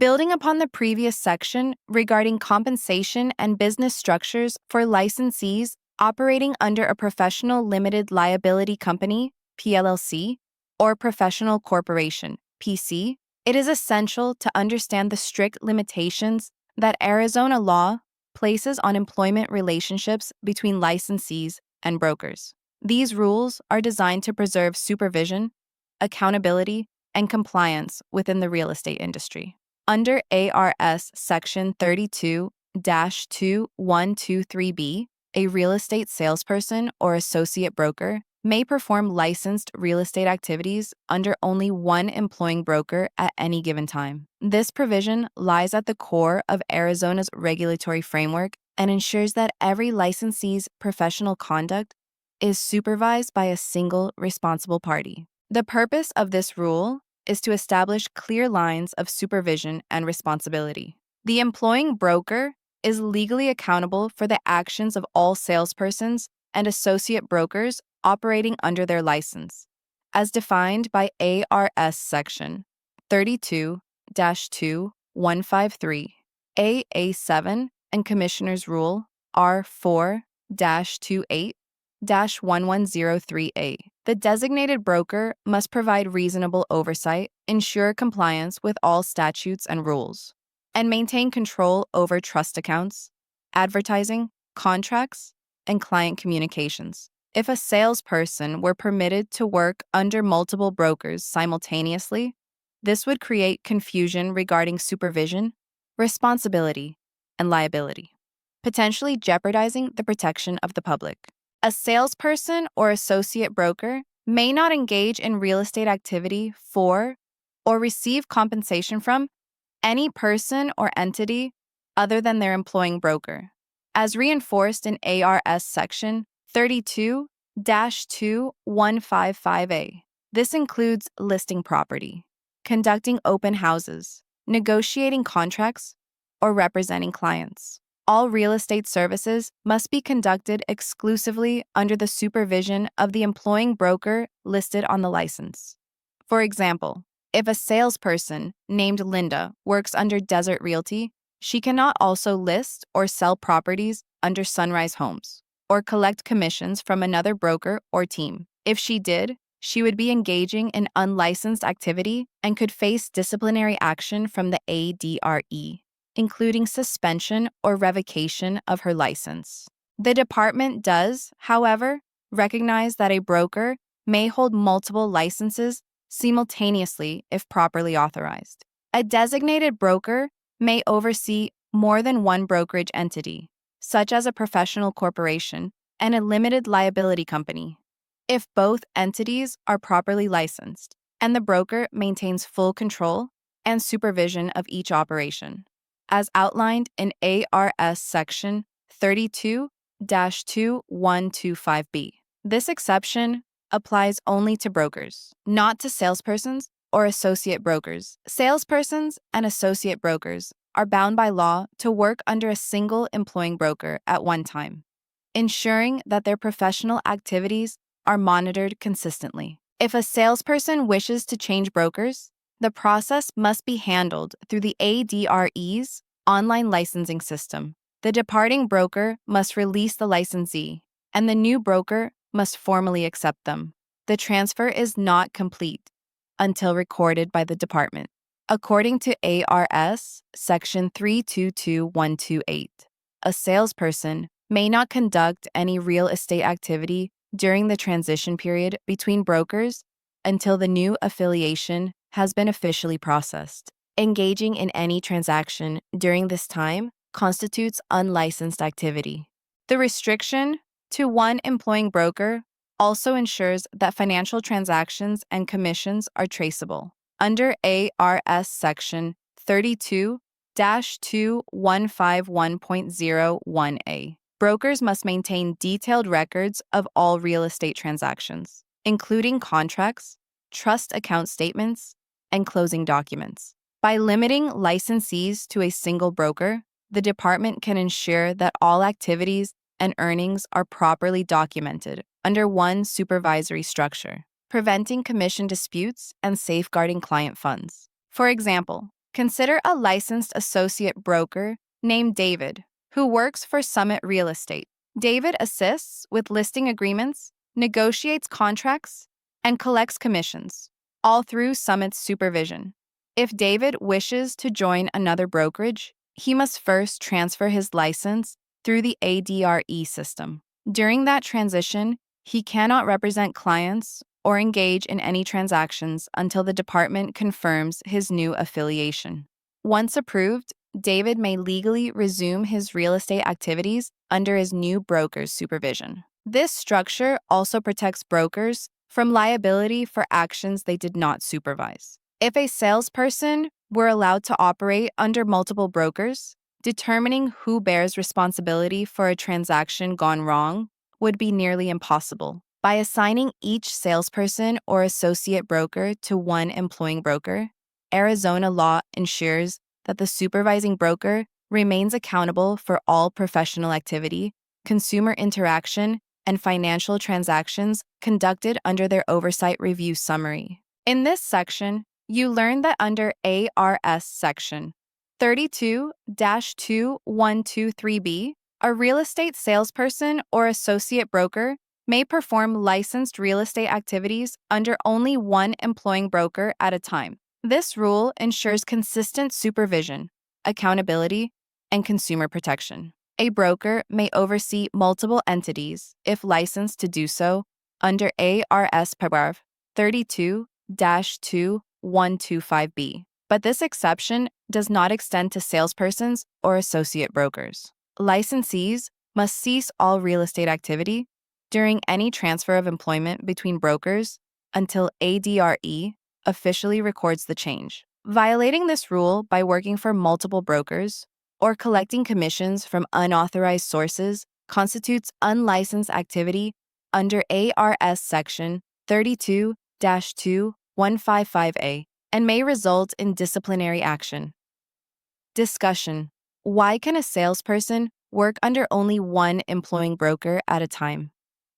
Building upon the previous section regarding compensation and business structures for licensees operating under a professional limited liability company, PLLC, or professional corporation, PC, it is essential to understand the strict limitations that Arizona law places on employment relationships between licensees and brokers. These rules are designed to preserve supervision, accountability, and compliance within the real estate industry. Under ARS Section 32-2123B, a real estate salesperson or associate broker may perform licensed real estate activities under only one employing broker at any given time. This provision lies at the core of Arizona's regulatory framework and ensures that every licensee's professional conduct is supervised by a single responsible party. The purpose of this rule is to establish clear lines of supervision and responsibility. The employing broker is legally accountable for the actions of all salespersons and associate brokers operating under their license, as defined by ARS Section 32-2153, AA7, and Commissioner's Rule R4-28-1103A. The designated broker must provide reasonable oversight, ensure compliance with all statutes and rules, and maintain control over trust accounts, advertising, contracts, and client communications. If a salesperson were permitted to work under multiple brokers simultaneously, this would create confusion regarding supervision, responsibility, and liability, potentially jeopardizing the protection of the public. A salesperson or associate broker may not engage in real estate activity for or receive compensation from any person or entity other than their employing broker, as reinforced in ARS Section 32-2155A. This includes listing property, conducting open houses, negotiating contracts, or representing clients. All real estate services must be conducted exclusively under the supervision of the employing broker listed on the license. For example, if a salesperson named Linda works under Desert Realty, she cannot also list or sell properties under Sunrise Homes or collect commissions from another broker or team. If she did, she would be engaging in unlicensed activity and could face disciplinary action from the ADRE, including suspension or revocation of her license. The department does, however, recognize that a broker may hold multiple licenses simultaneously if properly authorized. A designated broker may oversee more than one brokerage entity, such as a professional corporation and a limited liability company, if both entities are properly licensed and the broker maintains full control and supervision of each operation, as outlined in ARS Section 32-2125B. This exception applies only to brokers, not to salespersons or associate brokers. Salespersons and associate brokers are bound by law to work under a single employing broker at one time, ensuring that their professional activities are monitored consistently. If a salesperson wishes to change brokers, the process must be handled through the ADRE's online licensing system. The departing broker must release the licensee, and the new broker must formally accept them. The transfer is not complete until recorded by the department. According to ARS Section 322128, a salesperson may not conduct any real estate activity during the transition period between brokers until the new affiliation has been officially processed. Engaging in any transaction during this time constitutes unlicensed activity. The restriction to one employing broker also ensures that financial transactions and commissions are traceable. Under ARS Section 32-2151.01a, brokers must maintain detailed records of all real estate transactions, including contracts, trust account statements, and closing documents. By limiting licensees to a single broker, the department can ensure that all activities and earnings are properly documented under one supervisory structure, preventing commission disputes and safeguarding client funds. For example, Consider a licensed associate broker named David, who works for Summit Real Estate. David assists with listing agreements, negotiates contracts, and collects commissions, all through Summit's supervision. If David wishes to join another brokerage, he must first transfer his license through the ADRE system. During that transition, he cannot represent clients or engage in any transactions until the department confirms his new affiliation. Once approved, David may legally resume his real estate activities under his new broker's supervision. This structure also protects brokers from liability for actions they did not supervise. If a salesperson were allowed to operate under multiple brokers, determining who bears responsibility for a transaction gone wrong would be nearly impossible. By assigning each salesperson or associate broker to one employing broker, Arizona law ensures that the supervising broker remains accountable for all professional activity, consumer interaction, and financial transactions conducted under their oversight review summary. In this section, you learn that under ARS Section 32-2123B, a real estate salesperson or associate broker may perform licensed real estate activities under only one employing broker at a time. This rule ensures consistent supervision, accountability, and consumer protection. A broker may oversee multiple entities if licensed to do so under ARS Paragraph 32-2125B, but this exception does not extend to salespersons or associate brokers. Licensees must cease all real estate activity during any transfer of employment between brokers until ADRE officially records the change. Violating this rule by working for multiple brokers or collecting commissions from unauthorized sources constitutes unlicensed activity under ARS Section 32-2155A and may result in disciplinary action. Discussion: why can a salesperson work under only one employing broker at a time?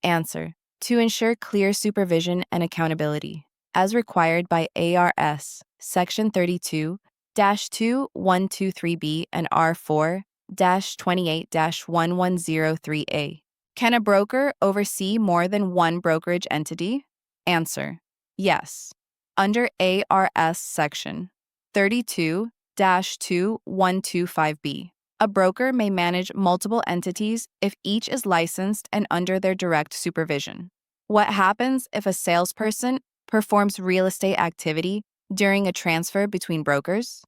Answer: to ensure clear supervision and accountability, as required by ARS Section 32-2123B and R4-28-1103A. Can a broker oversee more than one brokerage entity? Answer: yes. Under ARS Section 32-2125B, a broker may manage multiple entities if each is licensed and under their direct supervision. What happens if a salesperson performs real estate activity during a transfer between brokers?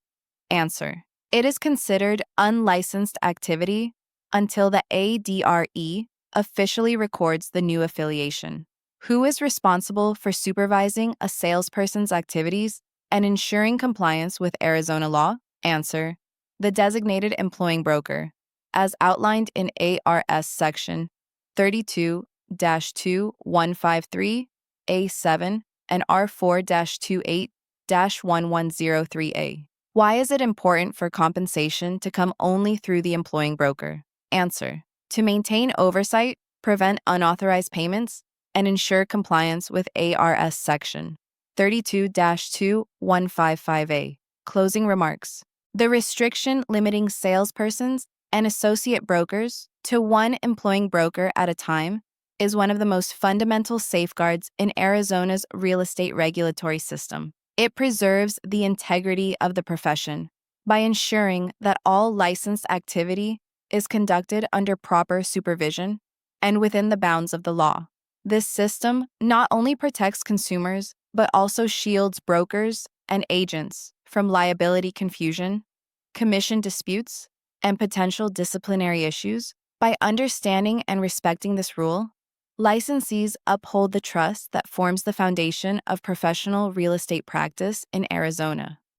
Answer: it is considered unlicensed activity until the ADRE officially records the new affiliation. Who is responsible for supervising a salesperson's activities and ensuring compliance with Arizona law? Answer: the designated employing broker, as outlined in ARS Section 32-2153A7 and R4-28-1103A. Why is it important for compensation to come only through the employing broker? Answer: to maintain oversight, prevent unauthorized payments, and ensure compliance with ARS Section 32-2155A. Closing remarks. The restriction limiting salespersons and associate brokers to one employing broker at a time is one of the most fundamental safeguards in Arizona's real estate regulatory system. It preserves the integrity of the profession by ensuring that all licensed activity is conducted under proper supervision and within the bounds of the law. This system not only protects consumers, but also shields brokers and agents from liability confusion, commission disputes, and potential disciplinary issues. By understanding and respecting this rule, licensees uphold the trust that forms the foundation of professional real estate practice in Arizona.